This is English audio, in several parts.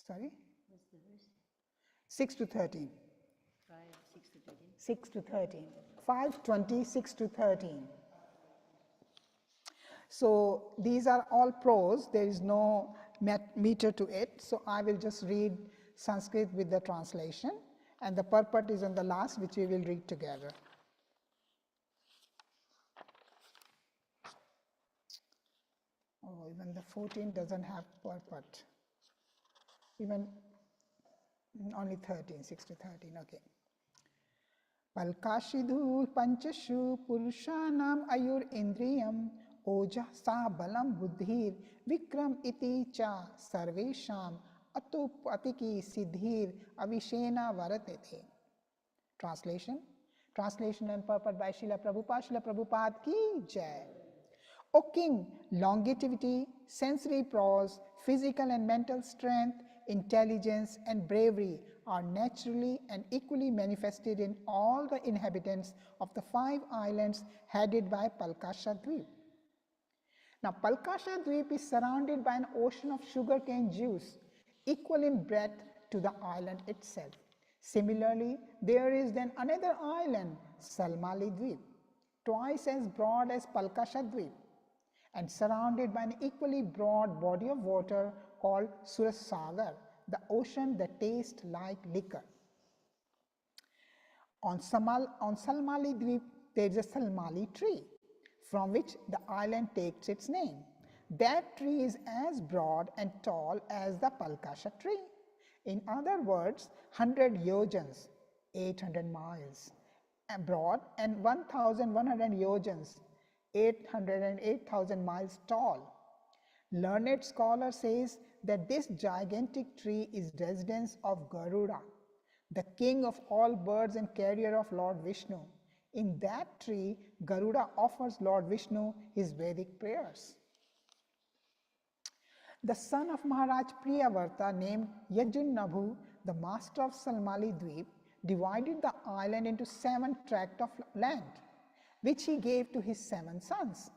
Sorry? What's the verse? 6 to 13. 5, 6 to 13. 6 to 13. 5:20, 6 to 13. So these are all prose. There is no meter to it. So I will just read Sanskrit with the translation. And the purport is on the last, which we will read together. Oh, even the 14 doesn't have purport. Even only 13, 6 to 13, okay. Palkashidhu panchashu purushanam ayur indriyam oja sa balam buddhir vikram iti cha sarvesham atupatiki siddhir avishena varatete. Translation and purport by Srila Prabhupada. Srila Prabhupada ki jai. O King, longevity, sensory prowess, physical and mental strength, intelligence and bravery are naturally and equally manifested in all the inhabitants of the 5 islands headed by Palkasha Dweep. Now, Palkasha Dweep is surrounded by an ocean of sugarcane juice, equal in breadth to the island itself. Similarly, there is then another island, Salmali Dweep, twice as broad as Palkasha Dweep, and surrounded by an equally broad body of water called Surasagar, the ocean that tastes like liquor. On Salmali Dweep, there is a Salmali tree, from which the island takes its name. That tree is as broad and tall as the Palkasha tree. In other words, 100 yojans, 800 miles, broad, and 1,100 yojans, 808,000 miles tall. Learned scholar says that this gigantic tree is residence of Garuda, the king of all birds and carrier of Lord Vishnu. In that tree, Garuda offers Lord Vishnu his Vedic prayers. The son of Maharaj Priyavarta, named Yajunabhu, the master of Salmali Dweep, divided the island into 7 tracts of land, which he gave to his 7 sons.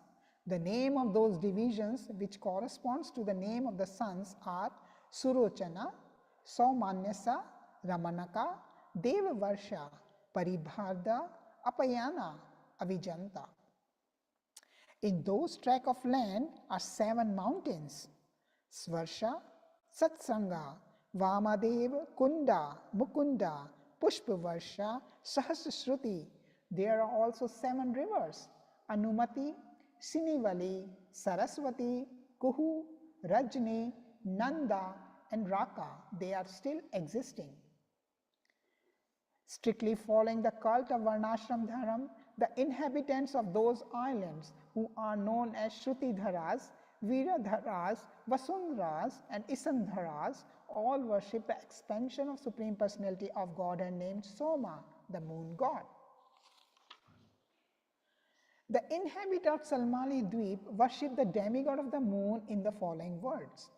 The name of those divisions, which corresponds to the name of the sons, are Surochana, Saumanyasa, Ramanaka, Devavarsha, Paribharda, Apayana, Avijanta. In those tracts of land are 7 mountains: Svarsha, Satsanga, Vamadev, Kunda, Mukunda, Pushpavarsha, Sahasrashruti. There are also 7 rivers: Anumati, Sinivali, Saraswati, Kuhu, Rajni, Nanda, and Raka. They are still existing. Strictly following the cult of Varnashram Dharam, the inhabitants of those islands, who are known as Shrutidharas, Viradharas, Vasundharas, and Isandharas, all worship the expansion of Supreme Personality of Godhead named Soma, the moon god. The inhabitants of Salmali Dweep worship the demigod of the moon in the following words.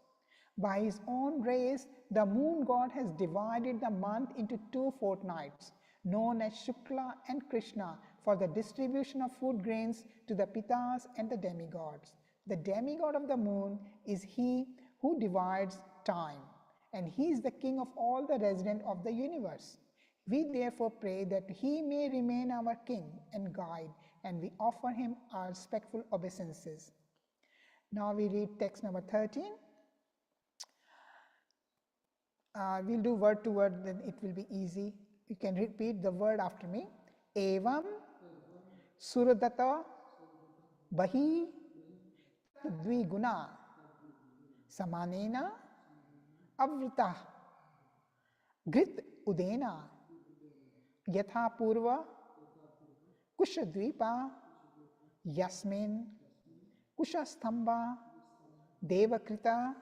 By his own rays, the moon god has divided the month into 2 fortnights, known as Shukla and Krishna, for the distribution of food grains to the Pitas and the demigods. The demigod of the moon is he who divides time, and he is the king of all the residents of the universe. We therefore pray that he may remain our king and guide, and we offer him our respectful obeisances. Now we read text number 13. We'll do word to word, then it will be easy. You can repeat the word after me. Evam Suradata Bahi Tadviguna Samanena Avrita Grit Udena Yatha Purva Kushadvipa Yasmin Kushastamba Devakrita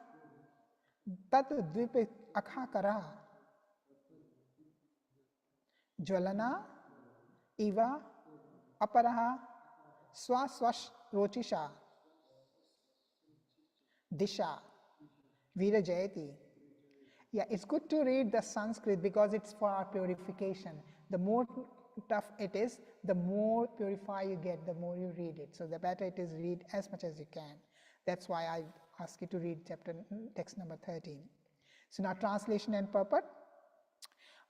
Tat Dvipe Akhakara Jvalana Iva Aparaha Swaswash Rochisha Disha Virajayati. Yeah, it's good to read the Sanskrit because it's for our purification. The more tough it is, the more purified you get, the more you read it. So the better it is, read as much as you can. That's why I ask you to read text number 13. So now translation and purport.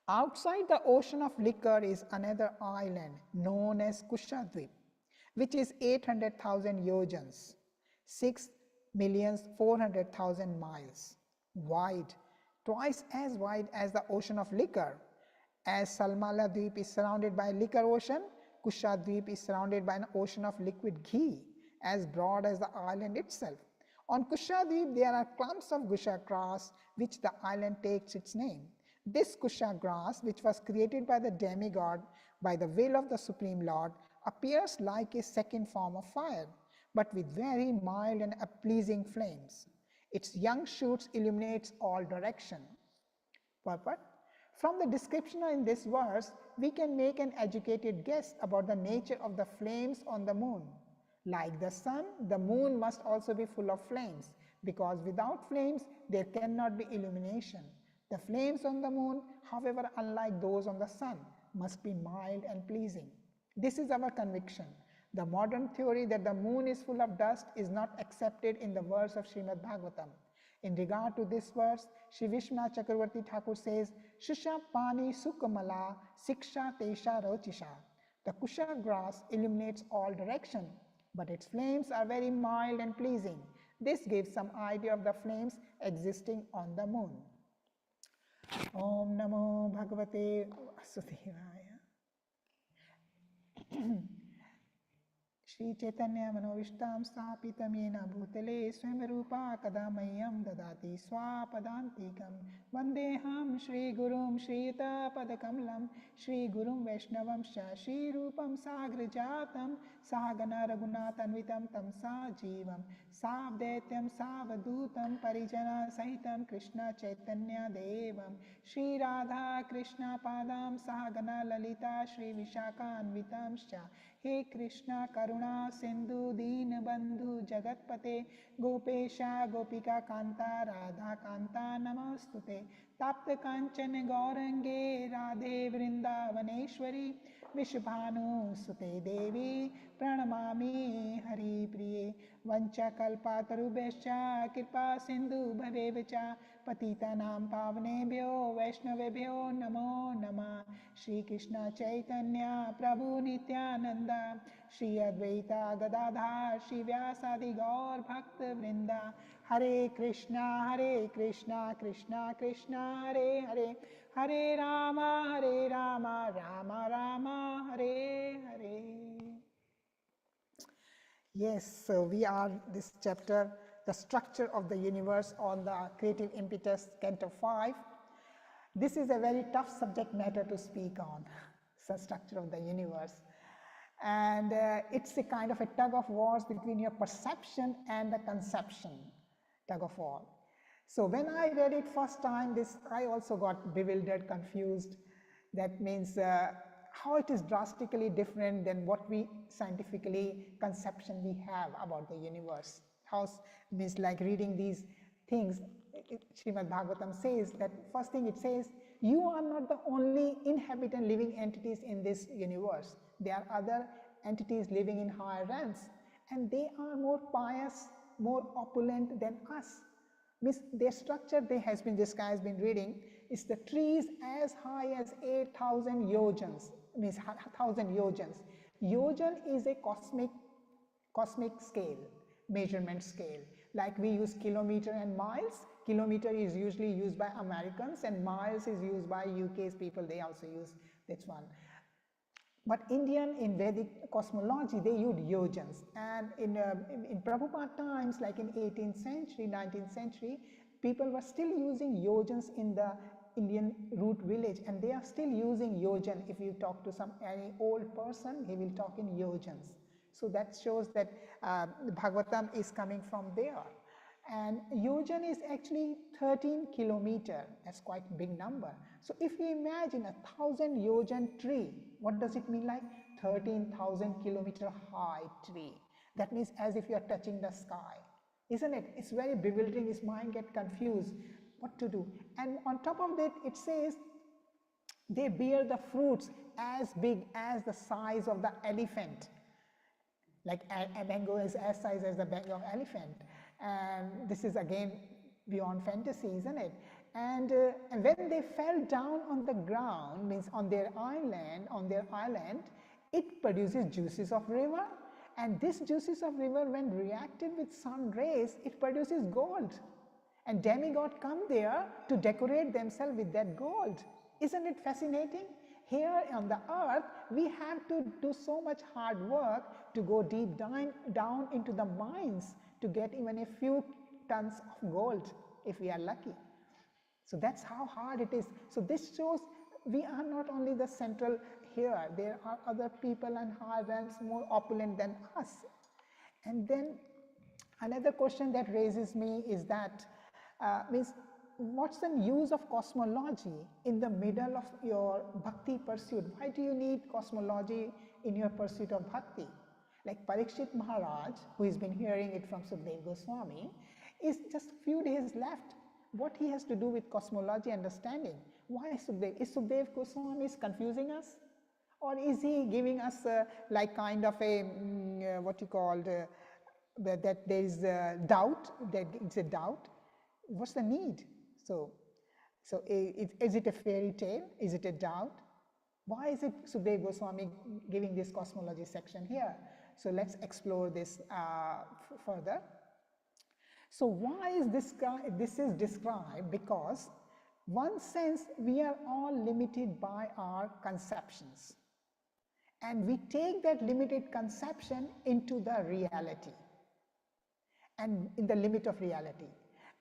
Outside the ocean of liquor is another island known as Kushadvip, which is 800,000 yojans, 6,400,000 miles wide, twice as wide as the ocean of liquor. As Salmala Dweep is surrounded by liquor ocean, Kushadvip is surrounded by an ocean of liquid ghee, as broad as the island itself. On Kushadvip, there are clumps of Gusha grass, which the island takes its name. This Kusha grass, which was created by the demigod by the will of the Supreme Lord, appears like a second form of fire, but with very mild and pleasing flames. Its young shoots illuminates all direction. Purport. From the description in this verse, we can make an educated guess about the nature of the flames on the moon. Like the sun, the moon must also be full of flames, because without flames, there cannot be illumination. The flames on the moon, however, unlike those on the sun, must be mild and pleasing. This is our conviction. The modern theory that the moon is full of dust is not accepted in the verse of Srimad Bhagavatam. In regard to this verse, Sri Vishwanath Chakravarti Thakur says, Shusha Pani Sukamala Siksha Tesha Rochisha. The Kusha grass illuminates all direction, but its flames are very mild and pleasing. This gives some idea of the flames existing on the moon. Om Namo Bhagavate Vasudevaya. Shri Chaitanya Manovishtam Stapitam Yena Bhutale Swamarupa Kadamayam Dadati Swapadantikam Vandeham Shri Gurum Shri Yuta Padakamalam Shri Gurum Vaishnavam Shri Rupam Sagrajatam Sahagana Raghunatanvitam Tam Sajivam Savdetyam Savadutam Parijana Sahitam Krishna Chaitanya Devam Shri Radha Krishna Padam Sahagana Lalita Shri Vishaka Anvitam He Krishna Karuna Sindhu Deen Bandhu Jagatpate Gopesha Gopika Kanta Radha Kanta Namastute Tapta Kanchana Gaurange Radhe Vrindavaneshwari Vishbhanu Sute Devi Pranamami Hari Priye Vancha Kalpatarubhescha Kripa Sindhu Bhavevacha Patitanam Pavnebhyo Vaishnavebhyo Namo Nama Shri Krishna Chaitanya Prabhu Nityananda Shri Advaita Gadadhar Shri Vyasadi Gaur Bhakta Vrinda Hare Krishna Krishna Krishna Hare Hare Hare Rama Rama Rama Hare Hare. Yes, so we are this chapter, the structure of the universe on the creative impetus, Canto 5. This is a very tough subject matter to speak on, the structure of the universe. And it's a kind of a tug of war between your perception and the conception, tug of war. So when I read it first time, I also got bewildered, confused. That means how it is drastically different than what we scientifically conception we have about the universe. How means like reading these things, Srimad Bhagavatam says that first thing it says, you are not the only inhabitant living entities in this universe. There are other entities living in higher realms, and they are more pious, more opulent than us. Means their structure, this guy has been reading, is the trees as high as 8,000 yojans, means 1,000 yojans. Yojan is a cosmic scale, measurement scale. Like we use kilometer and miles. Kilometer is usually used by Americans and miles is used by UK's people. They also use this one. But in Vedic cosmology, they use yojans. And in Prabhupada times, like in 18th century, 19th century, people were still using yojans in the Indian root village, and they are still using yojan. If you talk to any old person, he will talk in yojans. So that shows that Bhagavatam is coming from there. And yojan is actually 13 kilometer. That's quite a big number. So if you imagine 1,000 yojan tree, what does it mean like? 13,000 kilometer high tree. That means as if you are touching the sky. Isn't it? It's very bewildering. His mind gets confused. What to do? And on top of that, it says they bear the fruits as big as the size of the elephant. Like a mango is as size as the back of elephant. And this is again beyond fantasy, isn't it? And when they fell down on the ground, means on their island, it produces juices of river, and this juices of river, when reacted with sun rays, it produces gold. And demigod come there to decorate themselves with that gold. Isn't it fascinating? Here on the earth, we have to do so much hard work to go deep down into the mines to get even a few tons of gold if we are lucky. So that's how hard it is. So this shows we are not only the central here, there are other people and higher ranks more opulent than us. And then another question that raises me is that, means what's the use of cosmology in the middle of your bhakti pursuit? Why do you need cosmology in your pursuit of bhakti? Like Parikshit Maharaj, who has been hearing it from Sukadeva Goswami, is just few days left. What he has to do with cosmology understanding? Why Sukadeva? Is Sukadeva Goswami is confusing us? Or is he giving us like kind of a, what you called, that there is a doubt, that it's a doubt? What's the need? So is it a fairy tale? Is it a doubt? Why is it Sukadeva Goswami giving this cosmology section here? So let's explore this further. So why is this is described? Because one sense we are all limited by our conceptions, and we take that limited conception into the reality and in the limit of reality.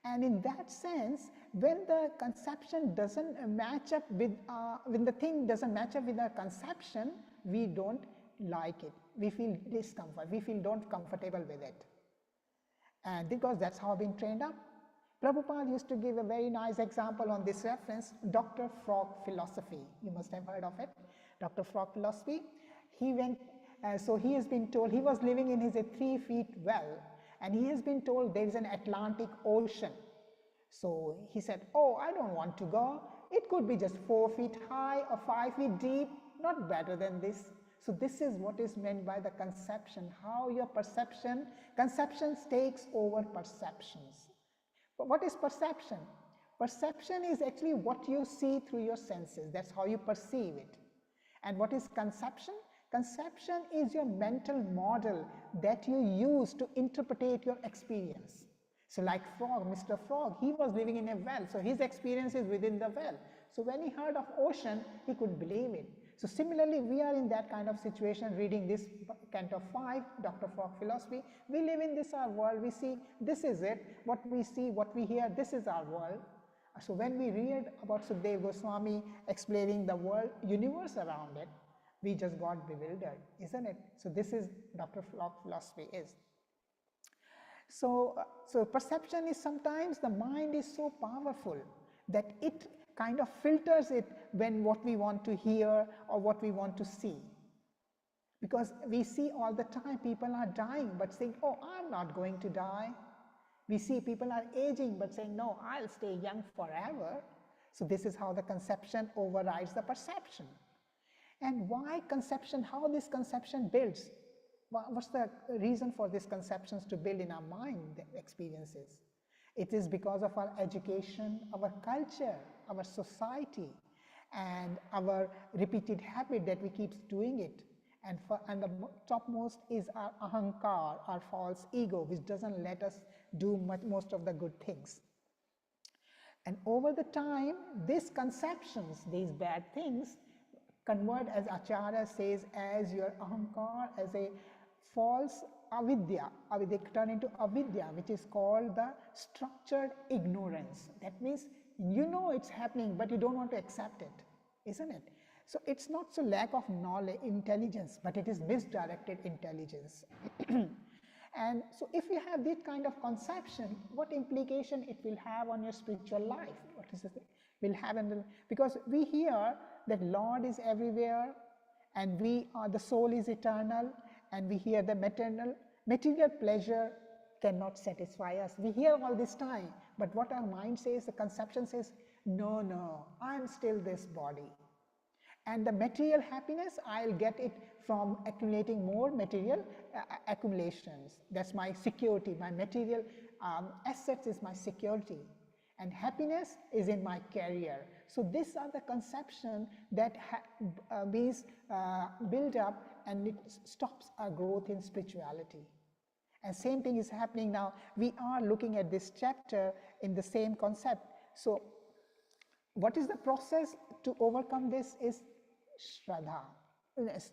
And in that sense, when the conception doesn't match up with, when the thing doesn't match up with our conception, we don't like it. We feel discomfort. We feel not comfortable with it. And because that's how I've been trained up. Prabhupada used to give a very nice example on this reference, Dr. Frog philosophy. You must have heard of it. Dr. Frog philosophy. He went, so he has been told, he was living in his 3 feet well, and he has been told there is an Atlantic Ocean. So he said, oh, I don't want to go. It could be just 4 feet high or 5 feet deep, not better than this. So this is what is meant by the conception, how your conceptions takes over perceptions. But what is perception? Perception is actually what you see through your senses. That's how you perceive it. And what is conception? Conception is your mental model that you use to interpret your experience. So like Frog, Mr. Frog, he was living in a well, so his experience is within the well. So when he heard of ocean, he could believe it. So similarly, we are in that kind of situation reading this Canto 5, Dr. Frog philosophy. We live in this our world, we see this is it, what we see, what we hear, this is our world. So when we read about Sukadeva Goswami explaining the world, universe around it, we just got bewildered, isn't it? So this is Dr. Frog philosophy is. So perception is sometimes the mind is so powerful that it kind of filters it when what we want to hear or what we want to see. Because we see all the time people are dying but saying, oh, I'm not going to die. We see people are aging but saying, no, I'll stay young forever. So this is how the conception overrides the perception. And why conception, how this conception builds? What's the reason for these conceptions to build in our mind, the experiences? It is because of our education, our culture, our society, and our repeated habit that we keep doing it. And the topmost is our ahankar, our false ego, which doesn't let us do most of the good things. And over the time, these conceptions, these bad things, convert, as Acharya says, as your ahankar, as a false avidya. They turn into avidya, which is called the structured ignorance. That means you know it's happening, but you don't want to accept it, isn't it? So it's not so lack of knowledge, intelligence, but it is misdirected intelligence. And so if you have this kind of conception, what implication it will have on your spiritual life? What is it will have because we hear that Lord is everywhere, and the soul is eternal, and we hear the material pleasure cannot satisfy us. We hear all this time, but what our mind says, the conception says, no, I'm still this body. And the material happiness, I'll get it from accumulating more material accumulations. That's my security. My material assets is my security. and happiness is in my career. So these are the conception that is built up, and it stops our growth in spirituality. And same thing is happening now. We are looking at this chapter in the same concept. So what is the process to overcome this is Shraddha.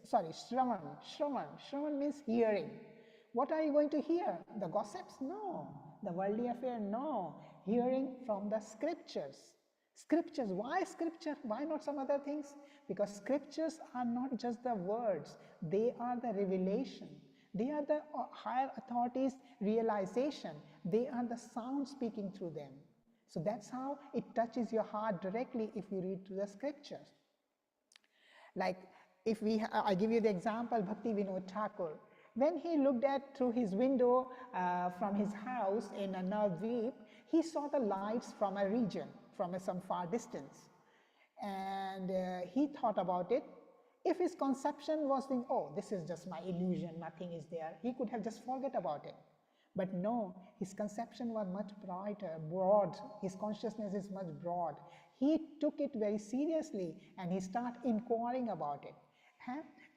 Sorry, Shravan. Shravan means hearing. What are you going to hear? The gossips? No. The worldly affair? No. Hearing from the scriptures. Scriptures. Why scripture? Why not some other things? Because scriptures are not just the words, they are the revelation. They are the higher authorities' realization. They are the sound speaking through them. So that's how it touches your heart directly if you read through the scriptures. Like if I give you the example, Bhakti Vinod Thakur. When he looked at through his window from his house in a Navadvip, he saw the lights from a region, from some far distance. And he thought about it. If his conception was thinking, oh, this is just my illusion, nothing is there, he could have just forget about it. But no, his conception was much brighter, broad. His consciousness is much broad. He took it very seriously and he started inquiring about it.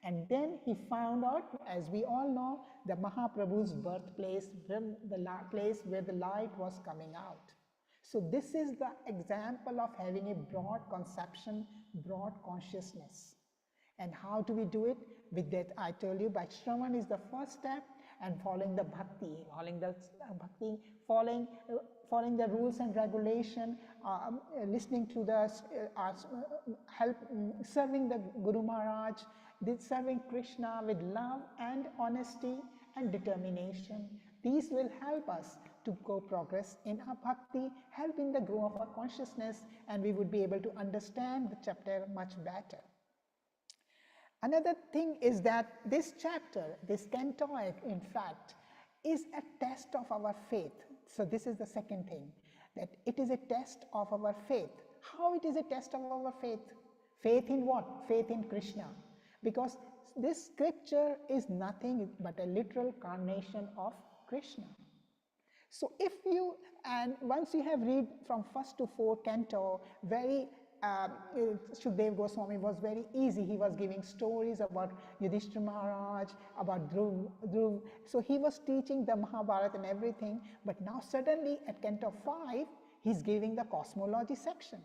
And then he found out, as we all know, the Mahaprabhu's birthplace, the place where the light was coming out. So this is the example of having a broad conception, broad consciousness. And how do we do it? With that, I told you, by Shravan is the first step, and following the bhakti, following the rules and regulation, listening to the serving the Guru Maharaj, serving Krishna with love and honesty and determination. These will help us to go progress in our bhakti, help in the growth of our consciousness, and we would be able to understand the chapter much better. Another thing is that this chapter, this canto, in fact, is a test of our faith. So this is the second thing, that it is a test of our faith. How it is a test of our faith? Faith in what? Faith in Krishna. Because this scripture is nothing but a literal carnation of Krishna. So if you, and once you have read from first to fourth canto, very Shukdev Goswami was very easy. He was giving stories about Yudhishthira Maharaj, about Dhruv. So he was teaching the Mahabharata and everything. But now suddenly at canto 5, he's giving the cosmology section.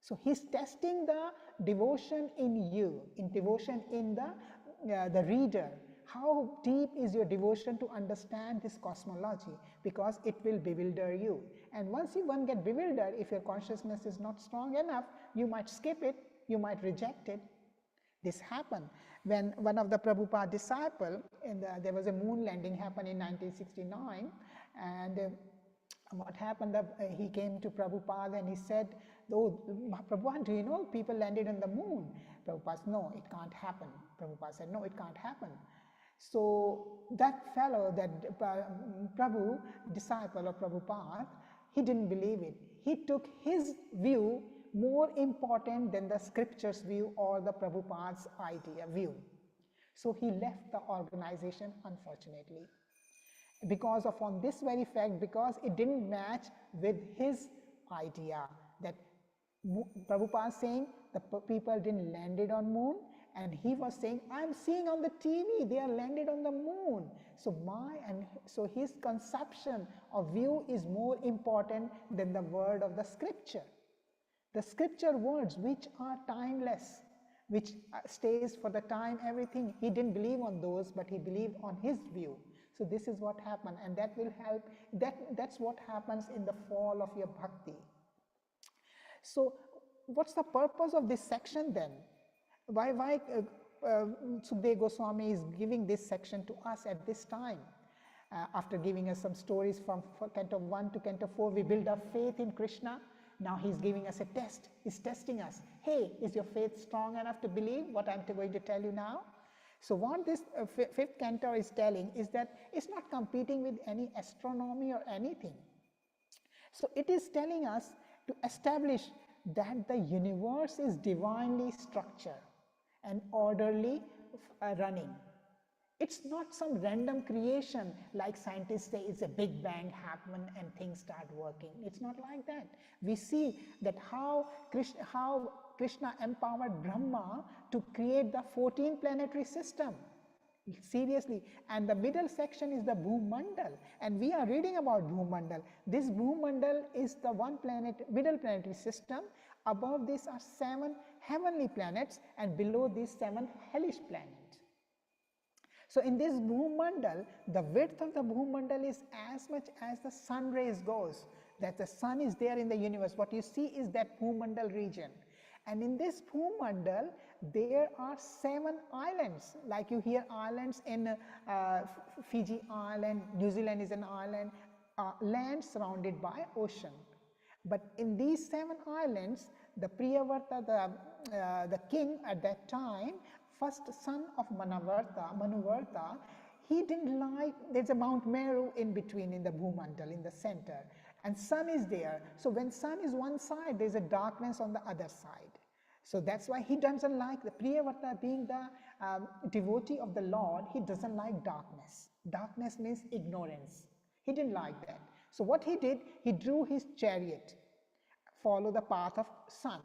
So he's testing the devotion in you, in devotion in the reader. How deep is your devotion to understand this cosmology? Because it will bewilder you. And once you get bewildered, if your consciousness is not strong enough, you might skip it, you might reject it. This happened when one of the Prabhupada disciple, there was a moon landing happened in 1969, and what happened, he came to Prabhupada and he said, oh, Prabhupada, do you know people landed on the moon? Prabhupada said, no, it can't happen. Prabhupada said, no, it can't happen. So that fellow, that Prabhu, disciple of Prabhupada, he didn't believe it. He took his view more important than the scripture's view or the Prabhupada's view. So he left the organization, unfortunately. Because of on this very fact, because it didn't match with his idea, that Prabhupada saying the people didn't landed on moon, and he was saying, I'm seeing on the TV, they are landed on the moon. So his conception of view is more important than the word of the scripture. The scripture words, which are timeless, which stays for the time, everything, he didn't believe on those, but he believed on his view. So this is what happened, and that will help. That's what happens in the fall of your bhakti. So what's the purpose of this section then? Why Shukdev Goswami is giving this section to us at this time? After giving us some stories from canto 1 to canto 4, we build our faith in Krishna. Now he's giving us a test. He's testing us. Hey, is your faith strong enough to believe what I'm going to tell you now? So what this fifth canto is telling is that it's not competing with any astronomy or anything. So it is telling us to establish that the universe is divinely structured and orderly running. It's not some random creation like scientists say it's a big bang happen and things start working. It's not like that. We see that how Krishna empowered Brahma to create the 14 planetary system. Seriously, and the middle section is the Bhumandal, and we are reading about Bhumandal. This Bhumandal is the middle planetary system. Above this are 7 heavenly planets, and below these 7 hellish planets. So in this Bhumandal, the width of the Bhumandal is as much as the sun rays goes. That the sun is there in the universe. What you see is that Bhumandal region. And in this Bhumandal, there are 7 islands. Like you hear islands in Fiji Island, New Zealand is an island, land surrounded by ocean. But in these 7 islands, the Priyavarta, the king at that time, first son of Manuvarta, he didn't like, there's a Mount Meru in between in the Bhumandal, in the center, and sun is there. So when sun is one side, there's a darkness on the other side. So that's why he doesn't like, the Priyavarta being the devotee of the Lord, he doesn't like darkness. Darkness means ignorance. He didn't like that. So what he did, he drew his chariot, follow the path of sun.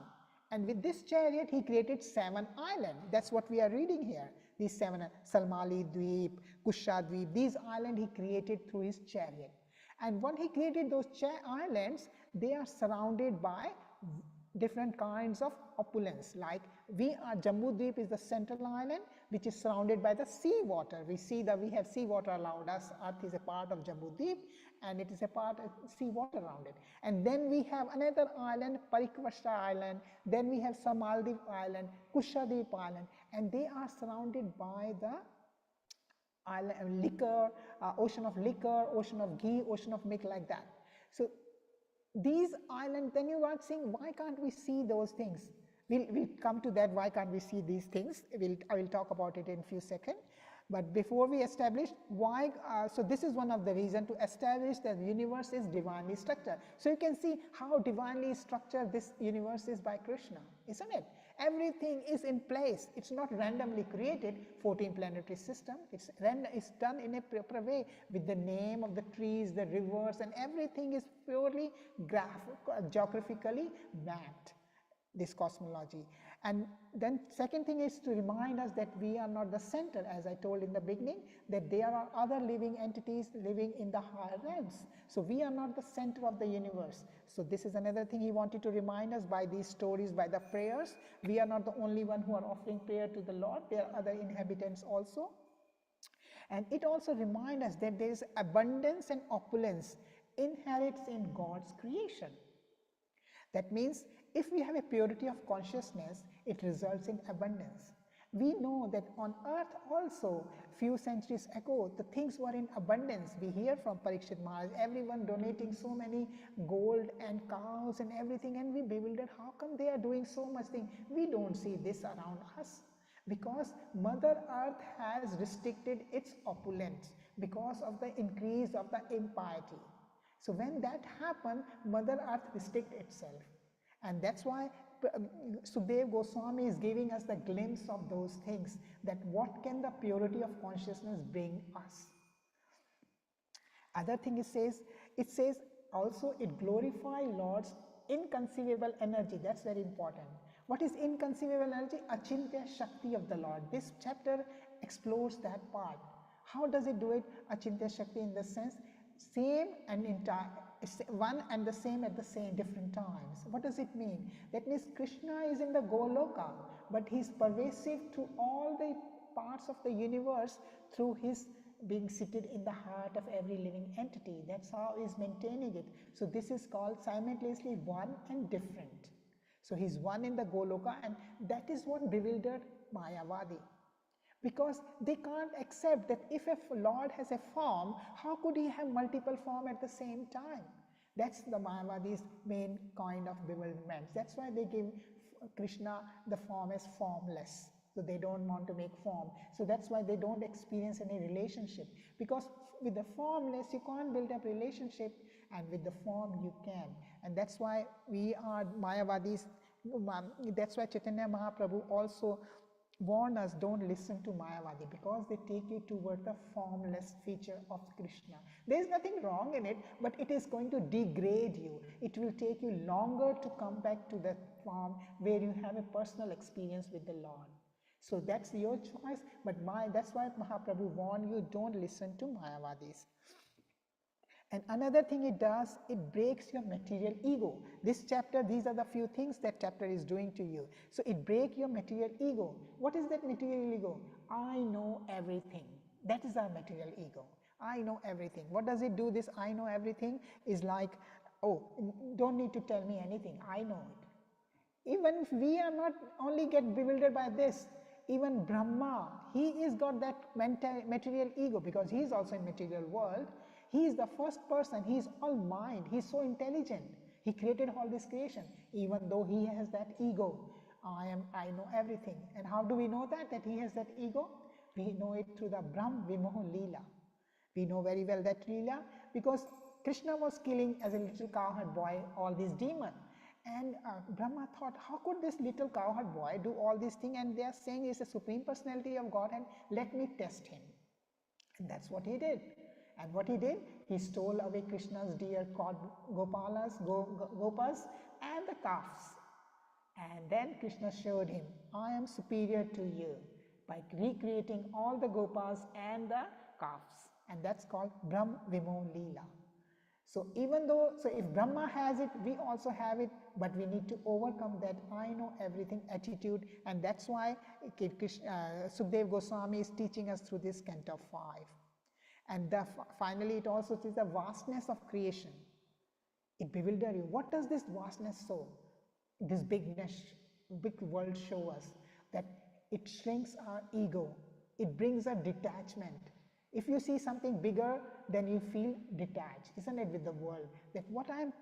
And with this chariot, he created 7 islands. That's what we are reading here. These 7, Salmali Dweep, Kusha Dweep, these islands he created through his chariot. And when he created those islands, they are surrounded by different kinds of opulence. Like Jambu Dweep is the central island, which is surrounded by the sea water. We see that we have sea water around us. Earth is a part of Jambu Dweep, and it is a part of sea water around it. And then we have another island, Parikvashta Island. Then we have Samaldeep Island, Kushadeep Island, and they are surrounded by the island, liquor, ocean of liquor, ocean of ghee, ocean of milk, like that. So these islands, then you are saying, why can't we see those things? We'll come to that, why can't we see these things? I will talk about it in a few seconds. But before we establish why, so this is one of the reasons to establish that the universe is divinely structured. So you can see how divinely structured this universe is by Krishna, isn't it? Everything is in place. It's not randomly created, 14 planetary system. It's done in a proper way with the name of the trees, the rivers, and everything is purely geographically mapped, this cosmology. And then second thing is to remind us that we are not the center, as I told in the beginning, that there are other living entities living in the higher realms. So we are not the center of the universe. So this is another thing he wanted to remind us by these stories, by the prayers. We are not the only one who are offering prayer to the Lord. There are other inhabitants also. And it also reminds us that there is abundance and opulence inherent in God's creation. That means if we have a purity of consciousness, it results in abundance. We know that on earth also, few centuries ago, the things were in abundance. We hear from Parikshit Maharaj, everyone donating so many gold and cows and everything, and we bewildered, how come they are doing so much thing? We don't see this around us. Because Mother Earth has restricted its opulence because of the increase of the impiety. So when that happened, Mother Earth restricted itself. And that's why Sukdev Goswami is giving us the glimpse of those things, that what can the purity of consciousness bring us. Other thing it says also it glorifies Lord's inconceivable energy. That's very important. What is inconceivable energy? Achintya Shakti of the Lord. This chapter explores that part. How does it do it? Achintya Shakti in the sense, same and entire, one and the same at the same different times. What does it mean? That means Krishna is in the Goloka, but he is pervasive to all the parts of the universe through his being seated in the heart of every living entity. That's how he is maintaining it. So this is called simultaneously one and different. So he's one in the Goloka, and that is what bewildered Mayavadi. Because they can't accept that if a Lord has a form, how could he have multiple forms at the same time? That's the Mayavadi's main kind of bewilderment. That's why they give Krishna the form as formless. So they don't want to make form. So that's why they don't experience any relationship. Because with the formless, you can't build up relationship, and with the form you can. And that's why we are Mayavadis. That's why Chaitanya Mahaprabhu also warn us, don't listen to Mayavadi because they take you toward the formless feature of Krishna. There is nothing wrong in it, but it is going to degrade you. It will take you longer to come back to the form where you have a personal experience with the Lord. So that's your choice, but that's why Mahaprabhu warned you, don't listen to Mayavadis. And another thing it does, it breaks your material ego. This chapter, these are the few things that chapter is doing to you. So it breaks your material ego. What is that material ego? I know everything. That is our material ego. I know everything. What does it do? This I know everything is like, oh, don't need to tell me anything. I know it. Even if we are not only get bewildered by this, even Brahma, he is got that material ego because he is also in material world. He is the first person, he is all mind, he is so intelligent. He created all this creation, even though he has that ego. I know everything. And how do we know that he has that ego? We know it through the Brahm Vimoh Leela. We know very well that Leela because Krishna was killing as a little cowherd boy all these demons. And Brahma thought, how could this little cowherd boy do all these things? And they are saying he's a supreme personality of God, and let me test him. And that's what he did. And what he did, he stole away Krishna's dear Gopalas, Gopas and the calves. And then Krishna showed him, I am superior to you by recreating all the Gopas and the calves. And that's called Brahm Vimoh Leela. So even though, so if Brahma has it, we also have it, but we need to overcome that I know everything attitude, and that's why Sukdev Goswami is teaching us through this canto 5. And finally, it also is the vastness of creation. It bewilders you. What does this vastness show? This bigness, big world show us that it shrinks our ego. It brings a detachment. If you see something bigger, then you feel detached, isn't it, with the world? That what I'm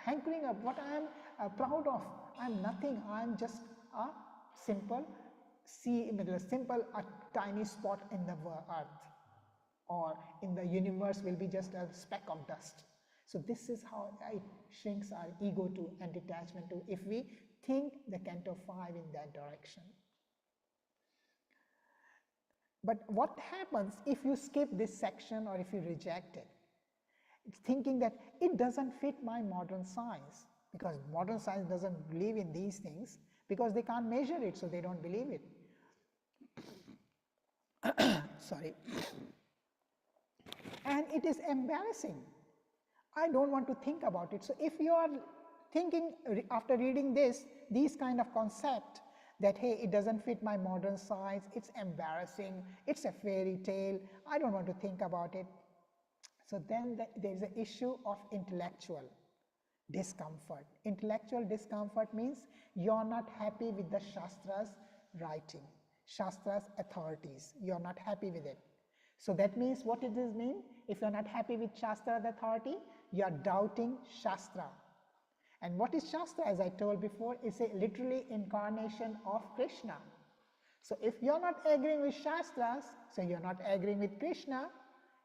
hankering up, what I'm proud of, I'm nothing. I'm just a simple a tiny spot in the earth, or in the universe will be just a speck of dust. So this is how it shrinks our ego to and detachment to, if we think the canto 5 in that direction. But what happens if you skip this section or if you reject it? It's thinking that it doesn't fit my modern science, because modern science doesn't believe in these things because they can't measure it, so they don't believe it. Sorry. And it is embarrassing. I don't want to think about it. So if you are thinking after reading these kind of concept that, hey, it doesn't fit my modern science, it's embarrassing, it's a fairy tale, I don't want to think about it. So then there is an issue of intellectual discomfort. Intellectual discomfort means you're not happy with the Shastra's writing, Shastra's authorities. You're not happy with it. So that means, what it does mean? If you're not happy with Shastra's authority, you're doubting Shastra. And what is Shastra? As I told before, is a literally incarnation of Krishna. So if you're not agreeing with Shastras, so you're not agreeing with Krishna.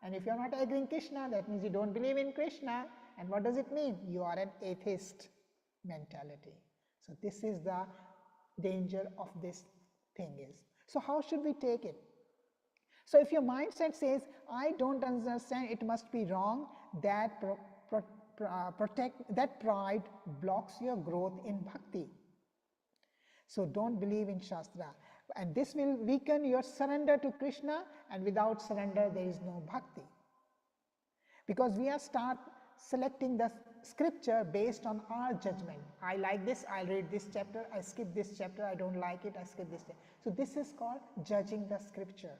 And if you're not agreeing Krishna, that means you don't believe in Krishna. And what does it mean? You are an atheist mentality. So this is the danger of this thing is. So how should we take it? So if your mindset says, I don't understand, it must be wrong, that pride blocks your growth in bhakti. So don't believe in Shastra. And this will weaken your surrender to Krishna, and without surrender there is no bhakti. Because we are start selecting the scripture based on our judgment. I like this, I'll read this chapter, I skip this chapter, I don't like it, I skip this chapter. So this is called judging the scripture.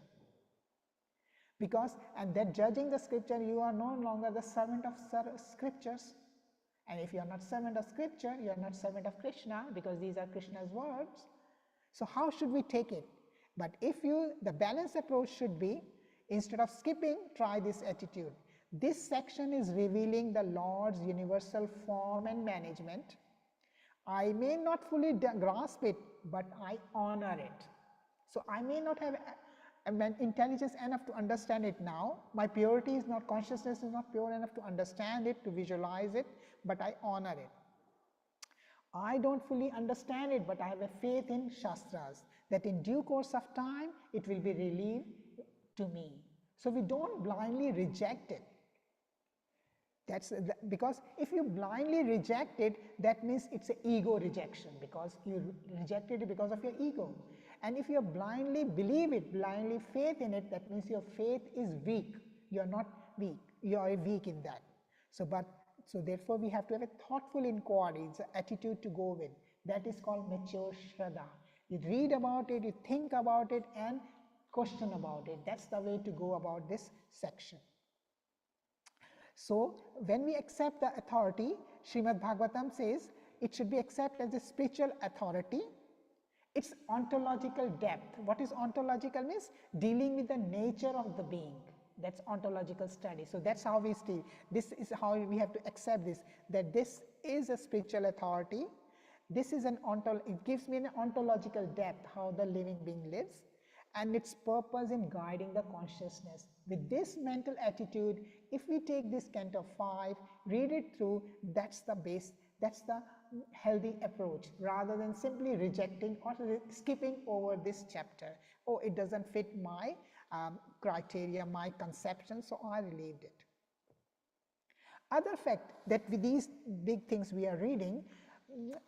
Because, and that judging the scripture, you are no longer the servant of scriptures. And if you are not servant of scripture, you are not servant of Krishna, because these are Krishna's words. So how should we take it? But the balanced approach should be, instead of skipping, try this attitude. This section is revealing the Lord's universal form and management. I may not fully grasp it, but I honor it. So I may not have intelligence enough to understand it now. My purity is not, consciousness is not pure enough to understand it, to visualize it, but I honor it. I don't fully understand it, but I have a faith in Shastras that in due course of time it will be relieved to me. So we don't blindly reject it. Because if you blindly reject it, that means it's an ego rejection, because you rejected it because of your ego. And if you blindly believe it, blindly faith in it, that means your faith is weak. You're not weak. You are weak in that. So therefore we have to have a thoughtful inquiry. It's an attitude to go with. That is called mature Shraddha. You read about it, you think about it, and question about it. That's the way to go about this section. So when we accept the authority, Srimad Bhagavatam says it should be accepted as a spiritual authority. Its ontological depth. What is ontological means? Dealing with the nature of the being. That's ontological study. So that's how we see. This is how we have to accept this, that this is a spiritual authority. This is it gives me an ontological depth, how the living being lives, and its purpose in guiding the consciousness. With this mental attitude, if we take this Canto 5, read it through, that's the base, that's the healthy approach, rather than simply rejecting or skipping over this chapter. Oh, it doesn't fit my criteria, my conception, so I relieved it. Other fact that with these big things we are reading,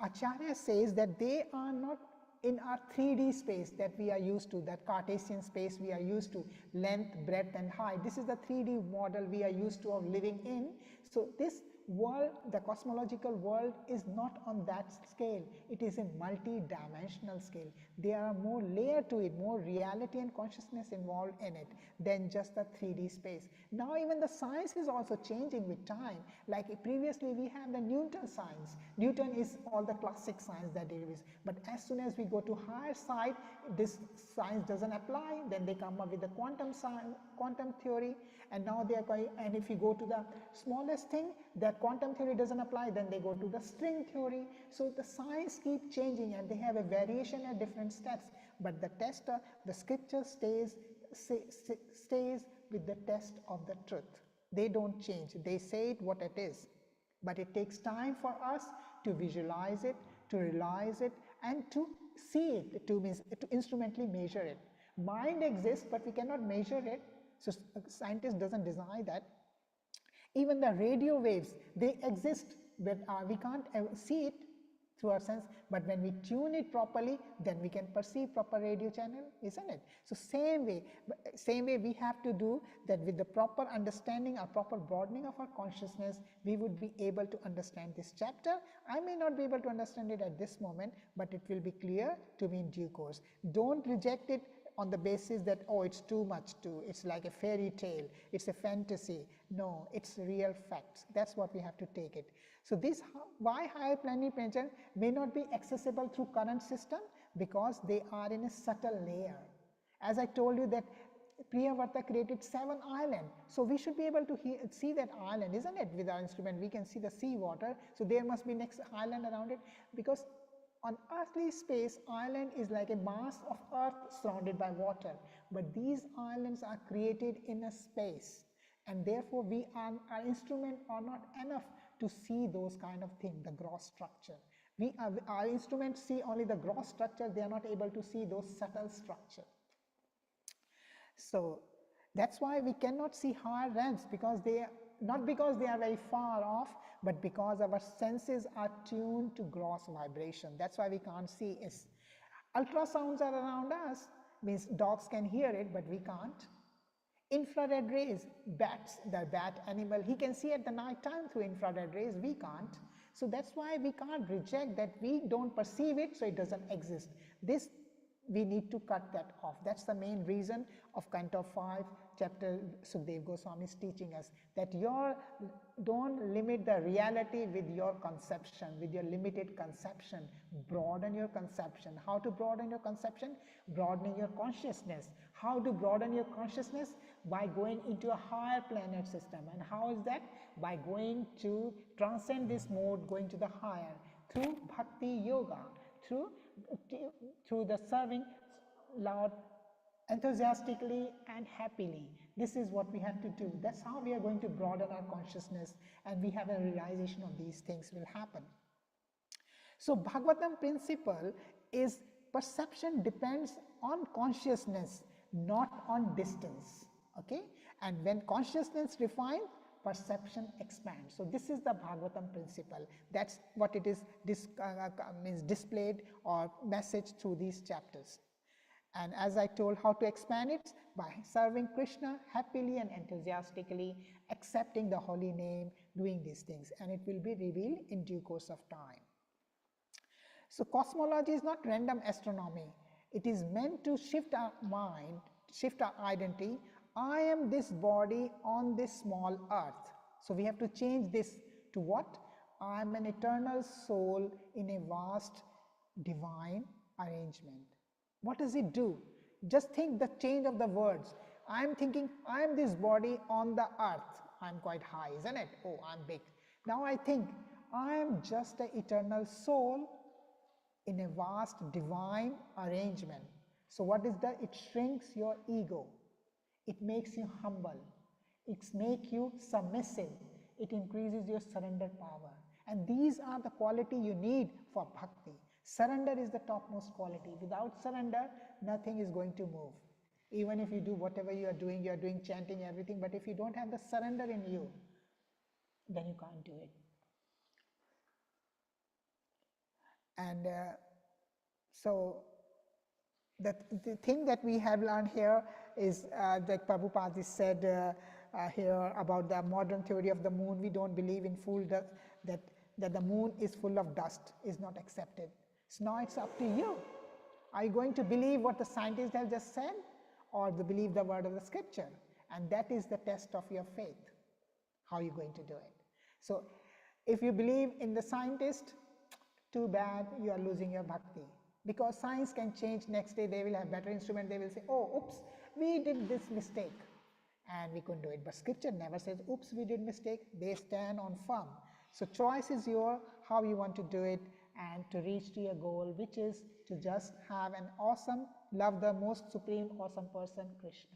Acharya says that they are not in our 3D space that we are used to, that Cartesian space we are used to, length, breadth and height. This is the 3D model we are used to of living in. So this world, the cosmological world, is not on that scale. It is a multi-dimensional scale. There are more layer to it, more reality and consciousness involved in it than just the 3D space. Now even the science is also changing with time. Like previously we have the Newton science. Newton is all the classic science that there is. But as soon as we go to higher side, this science doesn't apply. Then they come up with the quantum science, quantum theory, and now they are going, and if you go to the smallest thing, that quantum theory doesn't apply, then they go to the string theory. So the science keep changing and they have a variation at different steps. But the test, the scripture stays with the test of the truth. They don't change. They say it what it is. But it takes time for us to visualize it, to realize it, and to see it, to instrumentally measure it. Mind exists, but we cannot measure it. So scientist doesn't deny that. Even the radio waves, they exist, but we can't see it through our sense, but when we tune it properly, then we can perceive proper radio channel, isn't it? So same way we have to do that. With the proper understanding or proper broadening of our consciousness, we would be able to understand this chapter. I may not be able to understand it at this moment, but it will be clear to me in due course. Don't reject it on the basis that, oh, it's too much too, it's like a fairy tale, it's a fantasy. No, it's real facts. That's what we have to take it. So this, why higher planetary planets may not be accessible through current system? Because they are in a subtle layer. As I told you that Priyavarta created 7 islands. So we should be able to see that island, isn't it? With our instrument, we can see the sea water. So there must be next island around it, because on earthly space, island is like a mass of earth surrounded by water. But these islands are created in a space, and therefore our instrument are not enough to see those kind of things, the gross structure. Our instruments see only the gross structure, they are not able to see those subtle structure. So that's why we cannot see higher realms, because not because they are very far off, but because our senses are tuned to gross vibration. That's why we can't see it. Ultrasounds are around us, means dogs can hear it, but we can't. Infrared rays, bats, the bat animal, he can see at the night time through infrared rays, we can't. So that's why we can't reject that we don't perceive it, so it doesn't exist. This, we need to cut that off. That's the main reason of Canto 5, chapter Sukdev Goswami is teaching us, that don't limit the reality with your conception, with your limited conception. Broaden your conception. How to broaden your conception? Broadening your consciousness. How to broaden your consciousness? By going into a higher planet system. And how is that? By going to transcend this mode, going to the higher, through bhakti yoga, through the serving Lord enthusiastically and happily. This is what we have to do. That's how we are going to broaden our consciousness, and we have a realization of these things will happen. So Bhagavatam principle is perception depends on consciousness, not on distance. Okay, and when consciousness refines, perception expands. So this is the Bhagavatam principle. That's what it is means displayed or message through these chapters. And as I told, how to expand it? By serving Krishna happily and enthusiastically, accepting the holy name, doing these things, and it will be revealed in due course of time. So cosmology is not random astronomy. It is meant to shift our mind, shift our identity. I am this body on this small earth. So we have to change this to what? I am an eternal soul in a vast divine arrangement. What does it do? Just think the change of the words. I am thinking I am this body on the earth. I am quite high, isn't it? Oh, I am big. Now I think I am just an eternal soul in a vast divine arrangement. So what is that? It shrinks your ego. It makes you humble. It makes you submissive. It increases your surrender power. And these are the quality you need for bhakti. Surrender is the topmost quality. Without surrender, nothing is going to move. Even if you do whatever you are doing chanting, everything, but if you don't have the surrender in you, then you can't do it. And so the thing that we have learned here is that Prabhupada said here about the modern theory of the moon. We don't believe in full that the moon is full of dust is not accepted. So now it's up to you. Are you going to believe what the scientists have just said, or believe the word of the scripture? And that is the test of your faith. How are you going to do it? So if you believe in the scientist, too bad, you are losing your bhakti. Because science can change next day, they will have better instrument, they will say, oh, oops, we did this mistake and we couldn't do it. But scripture never says, oops, we did mistake. They stand on firm. So choice is your how you want to do it and to reach to your goal, which is to just have an awesome, love the most supreme awesome person, Krishna.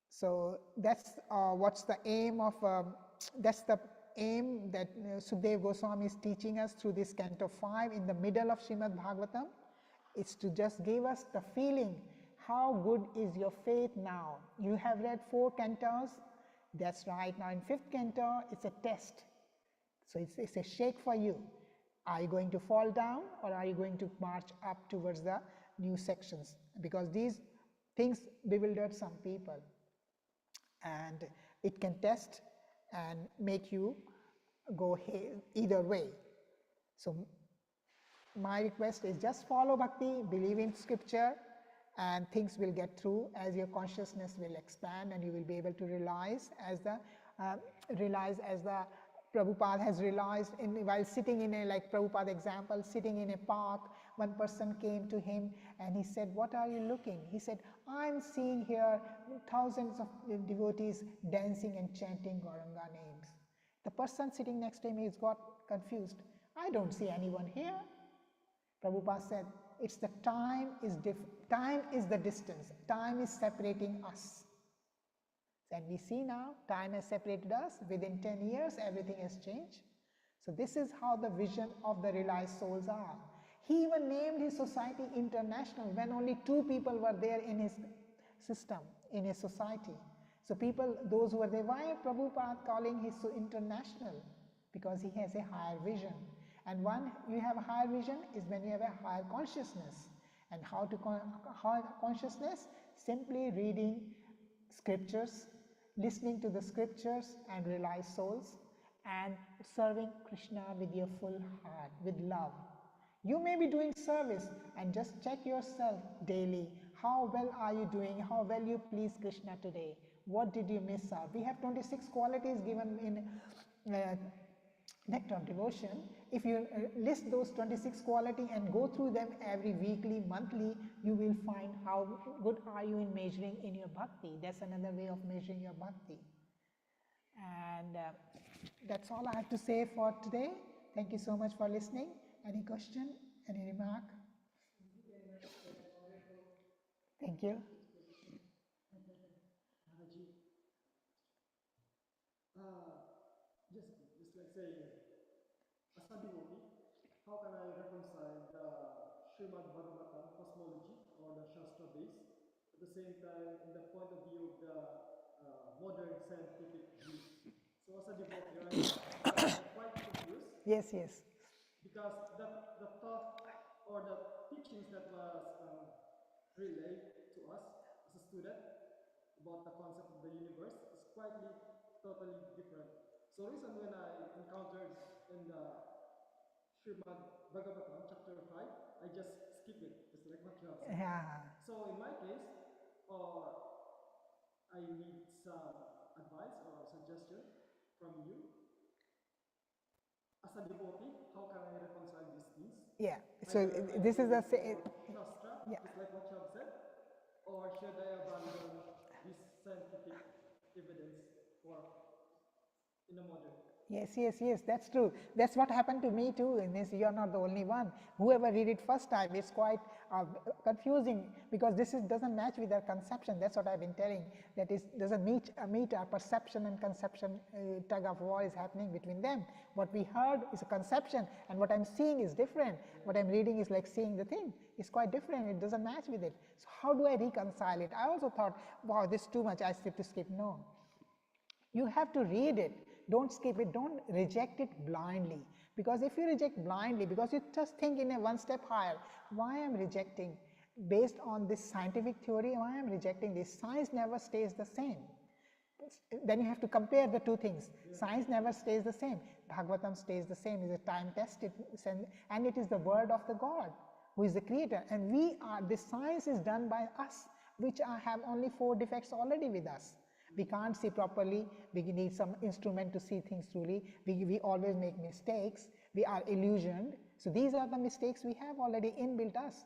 So that's what's the aim of, that's the aim that Sukdev Goswami is teaching us through this canto 5 in the middle of Srimad Bhagavatam. It's to just give us the feeling, how good is your faith now? You have read 4 cantos, that's right. Now in 5th canto, it's a test. So it's a shake for you. Are you going to fall down or are you going to march up towards the new sections? Because these things bewildered some people. And it can test and make you go either way. So my request is just follow bhakti, believe in scripture, and things will get through as your consciousness will expand, and you will be able to realize as the Prabhupada has realized while sitting in a, like Prabhupada example, sitting in a park. One person came to him and he said, what are you looking? He said, I'm seeing here thousands of devotees dancing and chanting Gauranga names. The person sitting next to him has got confused. I don't see anyone here. Prabhupada said, it's the time is the distance. Time is separating us. And we see now, time has separated us. Within 10 years, everything has changed. So this is how the vision of the realized souls are. He even named his society international when only 2 people were there in his system, in his society. So people, those who were there, why Prabhupada calling his so international? Because he has a higher vision. And when you have a higher vision is when you have a higher consciousness. And how to higher consciousness? Simply reading scriptures, listening to the scriptures and realized souls, and serving Krishna with your full heart, with love. You may be doing service and just check yourself daily. How well are you doing? How well you please Krishna today? What did you miss out? We have 26 qualities given in Nectar of Devotion. If you list those 26 qualities and go through them every weekly, monthly, you will find how good are you in measuring in your bhakti. That's another way of measuring your bhakti. And that's all I have to say for today. Thank you so much for listening. Any question? Any remark? Thank you. Just like say, as a devotee, how can I reconcile the Srimad Bhagavatam cosmology or the Shastra base at the same time in the point of view of the modern scientific view? So as a devotee, I'm quite confused. Yes, yes. Because the thought or the teachings that was relayed to us as a student about the concept of the universe is quite totally different. So reason when I encountered in the Srimad Bhagavatam chapter 5, I just skip it, just like what you have said. Yeah. So in my case, or I need some advice or suggestion from you. As a devotee, how can I reconcile these things? Yeah. So this is the Shastra, yeah. just like what you have said, or should I abandon this scientific evidence for in a modern? Yes, yes, yes, that's true. That's what happened to me too. In this, you are not the only one. Whoever read it first time, it's quite confusing because this doesn't match with their conception. That's what I've been telling. That is doesn't meet our perception and conception. Tug of war is happening between them. What we heard is a conception, and what I'm seeing is different. What I'm reading is like seeing the thing. It's quite different. It doesn't match with it. So how do I reconcile it? I also thought, wow, this is too much. I have to skip. No. You have to read it. Don't skip it. Don't reject it blindly. Because if you reject blindly, because you just think in a one step higher, why I'm rejecting based on this scientific theory, why I'm rejecting this? Science never stays the same. Then you have to compare the two things. Science never stays the same. Bhagavatam stays the same. It's a time tested, and it is the word of the God who is the creator. And we are, this science is done by us, which have only 4 defects already with us. We can't see properly, we need some instrument to see things truly, we always make mistakes, we are illusioned. So these are the mistakes we have already inbuilt us.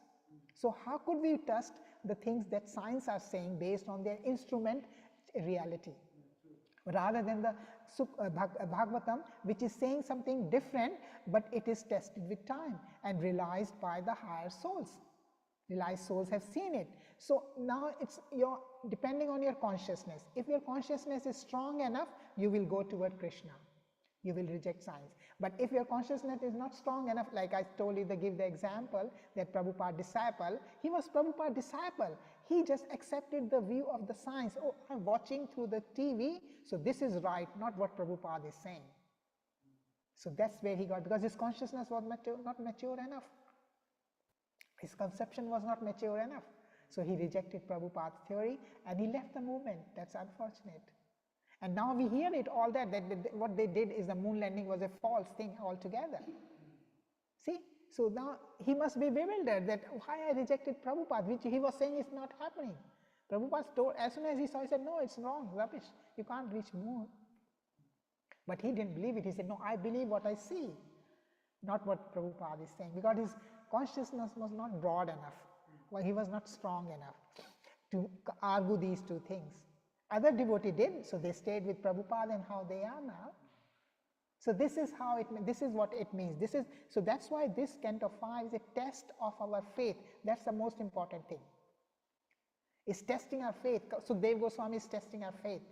So how could we trust the things that science are saying based on their instrument reality? Rather than the Bhagavatam, which is saying something different, but it is tested with time and realized by the higher souls. Realized souls have seen it. So now it's your depending on your consciousness. If your consciousness is strong enough, you will go toward Krishna. You will reject science. But if your consciousness is not strong enough, like I told you, give the example that Prabhupada disciple, he was Prabhupada disciple. He just accepted the view of the science. Oh, I'm watching through the TV, so this is right, not what Prabhupada is saying. So that's where he got, because his consciousness was not mature enough. His conception was not mature enough. So he rejected Prabhupada's theory and he left the movement. That's unfortunate. And now we hear it all that what they did is the moon landing was a false thing altogether. See? So now he must be bewildered that why I rejected Prabhupada, which he was saying is not happening. Prabhupada told, as soon as he saw, he said, no, it's wrong, rubbish. You can't reach moon. But he didn't believe it. He said, no, I believe what I see, not what Prabhupada is saying, because his consciousness was not broad enough. Well, he was not strong enough to argue these two things. Other devotees did, so they stayed with Prabhupada and how they are now. So this is how this is what it means. So that's why this Canto 5 is a test of our faith. That's the most important thing. It's testing our faith. So Dev Goswami is testing our faith.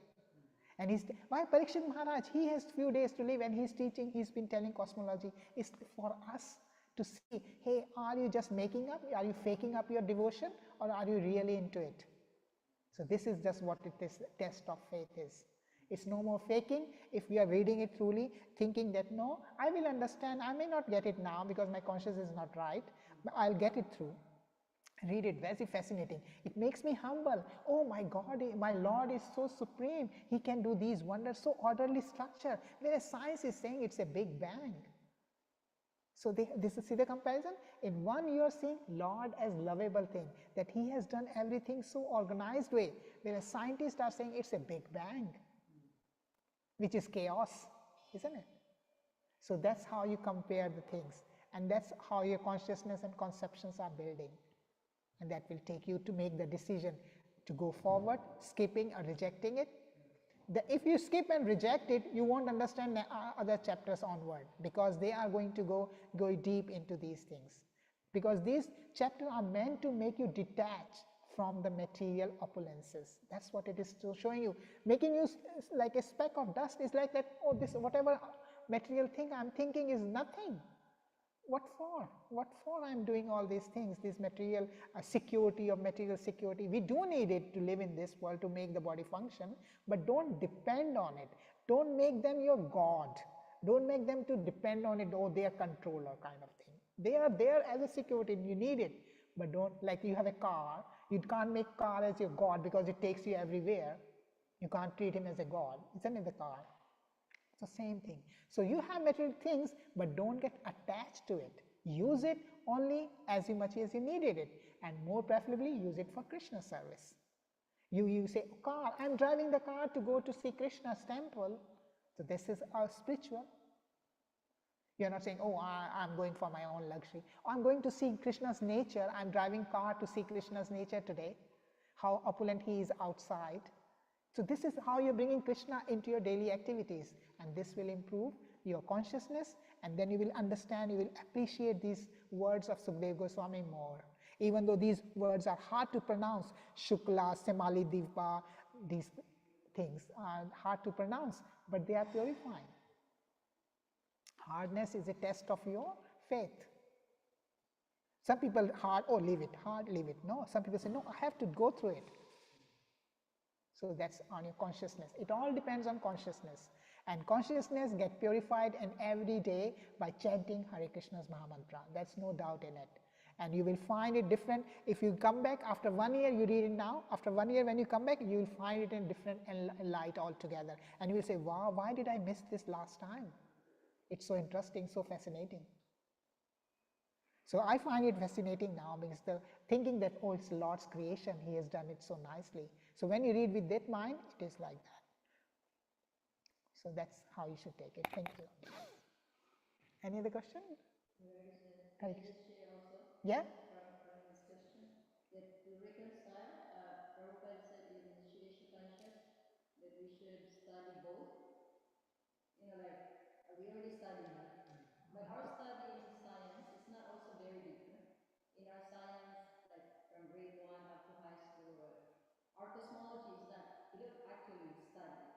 And why Parikshit Maharaj, he has few days to live and he's teaching, he's been telling cosmology. It's for us to see, hey, are you just making up? Are you faking up your devotion or are you really into it? So this is just what test of faith is. It's no more faking. If we are reading it truly, thinking that no, I will understand, I may not get it now because my consciousness is not right, but I'll get it through. Read it, very fascinating. It makes me humble. Oh my God, my Lord is so supreme. He can do these wonders, so orderly structure. Whereas science is saying it's a big bang. So see the comparison? In one you are seeing Lord as lovable thing, that he has done everything so organized way. Whereas scientists are saying it's a big bang, which is chaos, isn't it? So that's how you compare the things. And that's how your consciousness and conceptions are building. And that will take you to make the decision to go forward, skipping or rejecting it. If you skip and reject it, you won't understand the other chapters onward, because they are going to go deep into these things. Because these chapters are meant to make you detach from the material opulences. That's what it is showing you. Making you like a speck of dust is like that, oh, this whatever material thing I'm thinking is nothing. What for? What for I'm doing all these things, this material security of material security. We do need it to live in this world to make the body function, but don't depend on it. Don't make them your God. Don't make them to depend on it, oh, their controller kind of thing. They are there as a security, you need it, but don't, like you have a car, you can't make car as your God because it takes you everywhere. You can't treat him as a God, isn't it, the car? It's the same thing. So you have material things, but don't get attached to it. Use it only as much as you needed it, and more preferably use it for Krishna service. You say, car, I'm driving the car to go to see Krishna's temple. So this is our spiritual. You're not saying, oh, I'm going for my own luxury. I'm going to see Krishna's nature. I'm driving car to see Krishna's nature today. How opulent he is outside. So this is how you're bringing Krishna into your daily activities, and this will improve your consciousness, and then you will understand, you will appreciate these words of Sukadeva Goswami more. Even though these words are hard to pronounce, Shukla, Semali Divpa, these things are hard to pronounce, but they are purifying. Hardness is a test of your faith. Some people hard, oh, leave it, hard, leave it. No, some people say, no, I have to go through it. So that's on your consciousness. It all depends on consciousness. And consciousness get purified and every day by chanting Hare Krishna's Mahamantra. That's no doubt in it. And you will find it different. If you come back after 1 year, you read it now. After 1 year, when you come back, you will find it in different light altogether. And you will say, wow, why did I miss this last time? It's so interesting, so fascinating. So I find it fascinating now because the thinking that, oh, it's Lord's creation, he has done it so nicely. So when you read with that mind, it is like that. So that's how you should take it. Thank you. Any other question? Can I just share also? Yeah? From this question, that to reconcile, Prabhupada said in Shri Upanishad that we should study both. You know, like we already studied that, but our study in science is not also very deep. No? In our science, like from grade 1 up to high school, our cosmology is not. We don't actually study.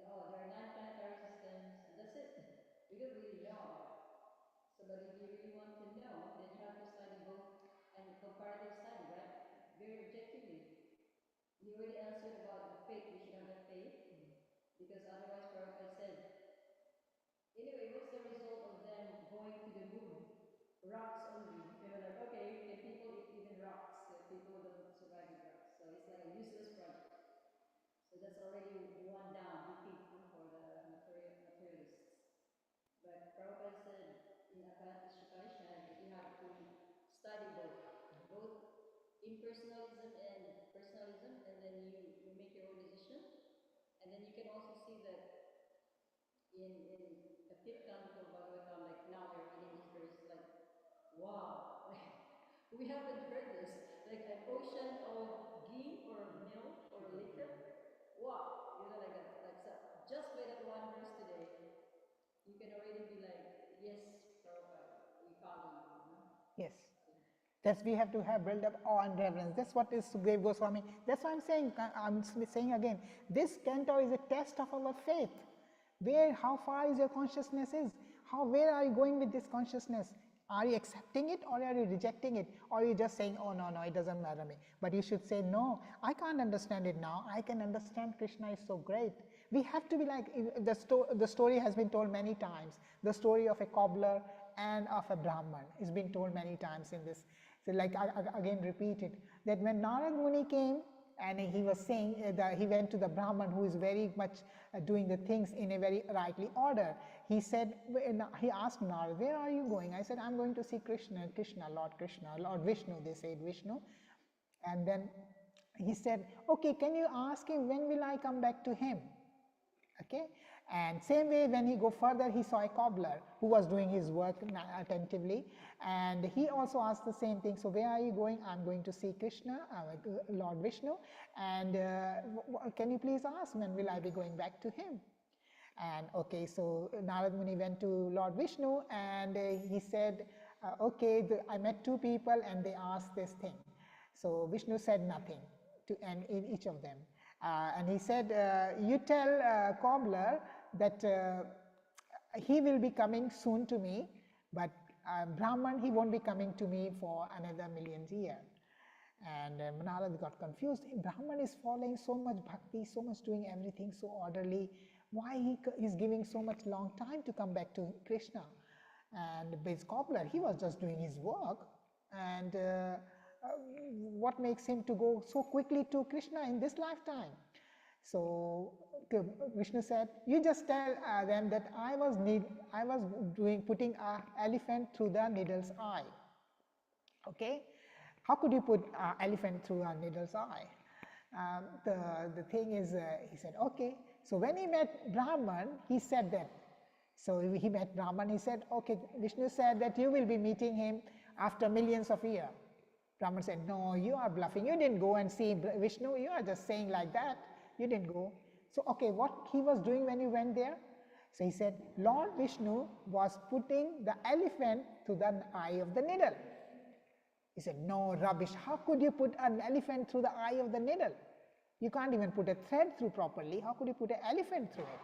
Oh, there are 9 planetary systems, and that's it. We don't really know about it. So, but if you really want to know, then you have to study both and comparative study, right? Very objectively. You already answered about the faith. We should have the faith, because otherwise, Prabhupada said. Anyway, what's the result of them going to the moon? Rocks only. They were like, okay, can people eat even rocks? People don't survive with rocks. So it's like a useless project. So that's already one down, defeat for the materialists. But Prabhupada said in Akanta's Upanishad that you have to study both impersonalism and personalism, and then you make your own decision. And then you can also see that in the fifth canto of Bhagavatam, like now we're reading this verse, like, wow, like, we haven't heard this. Like an ocean of ghee or milk or liquor. Wow, you know, like that. Like so, just by that one verse today, you can already be like, yes, Prabhupada, we follow you. You know? Yes. That's we have to have build up awe and reverence. That's what is Sukadeva Goswami. That's what I'm saying again. This canto is a test of our faith. How far is your consciousness is? Where are you going with this consciousness? Are you accepting it or are you rejecting it? Or are you just saying, oh, no, it doesn't matter me. But you should say, no, I can't understand it now. I can understand Krishna is so great. We have to be like, the story has been told many times. The story of a cobbler and of a Brahman is been told many times in this. So like, I again repeat it, that when Narad Muni came, and he was saying that he went to the Brahman who is very much doing the things in a very rightly order. He said, he asked Narad, where are you going? I said, I'm going to see Krishna, Lord Vishnu, they said Vishnu. And then he said, okay, can you ask him when will I come back to him? Okay, and same way when he go further, he saw a cobbler who was doing his work attentively, and he also asked the same thing. So where are you going? I'm going to see Krishna, Lord Vishnu, and can you please ask when will I be going back to him? And okay, so Narad Muni went to Lord Vishnu, and he said, okay, I met 2 people and they asked this thing. So Vishnu said nothing to each of them. And he said, you tell cobbler that he will be coming soon to me, but Brahman, he won't be coming to me for another millions years. And Narada got confused. Brahman is following so much bhakti, so much doing everything so orderly. Why he is giving so much long time to come back to Krishna? And this cobbler, he was just doing his work. And what makes him to go so quickly to Krishna in this lifetime? So Vishnu said, "You just tell them that I was putting an elephant through the needle's eye." Okay, how could you put an elephant through a needle's eye? The thing is, he said, okay. So when he met Brahman, he said that. So he met Brahman. He said, okay. Vishnu said that you will be meeting him after millions of years. Brahman said, no, you are bluffing. You didn't go and see Vishnu. You are just saying like that. You didn't go. So, okay, what he was doing when you went there? So he said, Lord Vishnu was putting the elephant to the eye of the needle. He said, no, rubbish. How could you put an elephant through the eye of the needle? You can't even put a thread through properly. How could you put an elephant through it?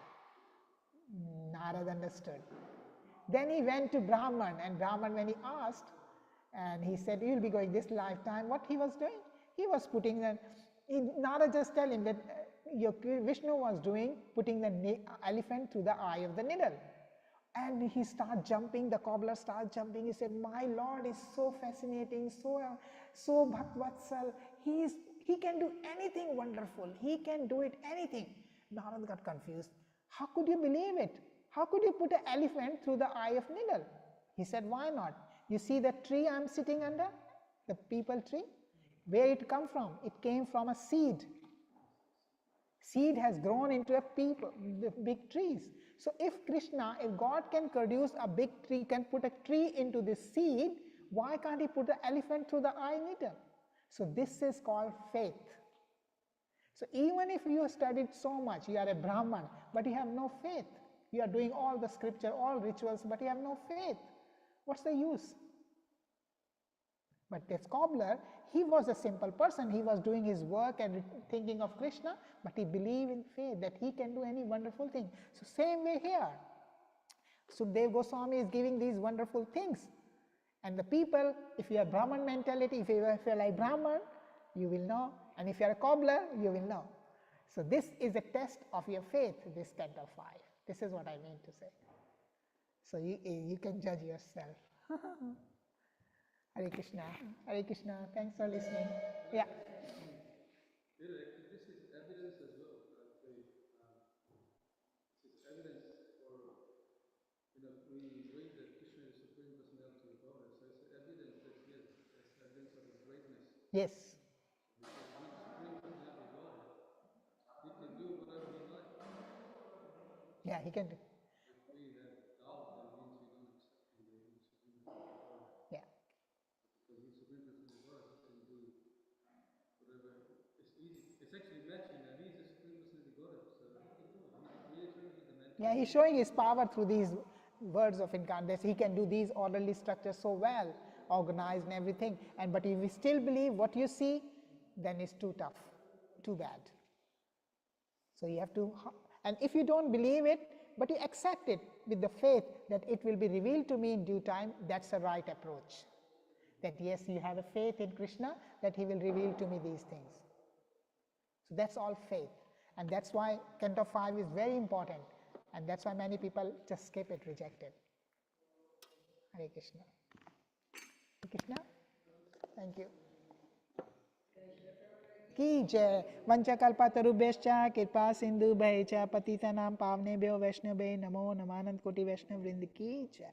Narada understood. Then he went to Brahman, and Brahman, when he asked, and he said, you will be going this lifetime, what he was doing? He was putting the, Narada just tell him that Vishnu was doing, putting the elephant through the eye of the needle. And he started jumping, the cobbler started jumping. He said, my Lord is so fascinating, so Bhaktvatsal. He can do anything wonderful. He can do it anything. Narada got confused. How could you believe it? How could you put an elephant through the eye of needle? He said, why not? You see the tree I'm sitting under? The people tree? Where it come from? It came from a seed. Seed has grown into a big trees. So if Krishna, if God can produce a big tree, can put a tree into this seed, why can't he put the elephant through the eye needle? So this is called faith. So even if you have studied so much, you are a Brahman, but you have no faith. You are doing all the scripture, all rituals, but you have no faith. What's the use? But this cobbler, he was a simple person. He was doing his work and thinking of Krishna, but he believed in faith that he can do any wonderful thing. So same way here. Sukadeva Goswami is giving these wonderful things. And the people, if you have Brahman mentality, if you're like Brahman, you will know. And if you're a cobbler, you will know. So this is a test of your faith, this canto 5. This is what I mean to say. So you can judge yourself. Hare Krishna. Hare Krishna. Thanks for listening. Yeah. This is evidence as well. This is evidence for, we believe that Krishna is Supreme Personality of Godhead. So it's evidence that yes, it's evidence of his greatness. Yes. Because he's Supreme Personality of Godhead. He can do whatever he likes. Yeah, he can do. If we have doubt, then it means we don't accept him that he's Supreme Personality of Godhead. Yeah. Because he's Supreme Personality of Godhead, he can do whatever. It's easy. It's actually matching that he's the Supreme Personality of Godhead, so he can do it. He's the creator, he's the mentor. Yeah, he's showing his power through these words of incarnation. He can do these orderly structures so well, organized and everything. But if we still believe what you see, then it's too tough, too bad. So you have to, and if you don't believe it, but you accept it with the faith that it will be revealed to me in due time, that's the right approach. That yes, you have a faith in Krishna, that he will reveal to me these things. So that's all faith. And that's why canto 5 is very important. And that's why many people just skip it, reject it. Hare Krishna. Hare Krishna. Thank you. की जय वंशकल्पतरुभ्यश्च कृपा सिंधुभ्यश्च पतितानां पावनेभ्यो वैष्णवे नमो नमानंद कोटि वैष्णव वृंद की जय।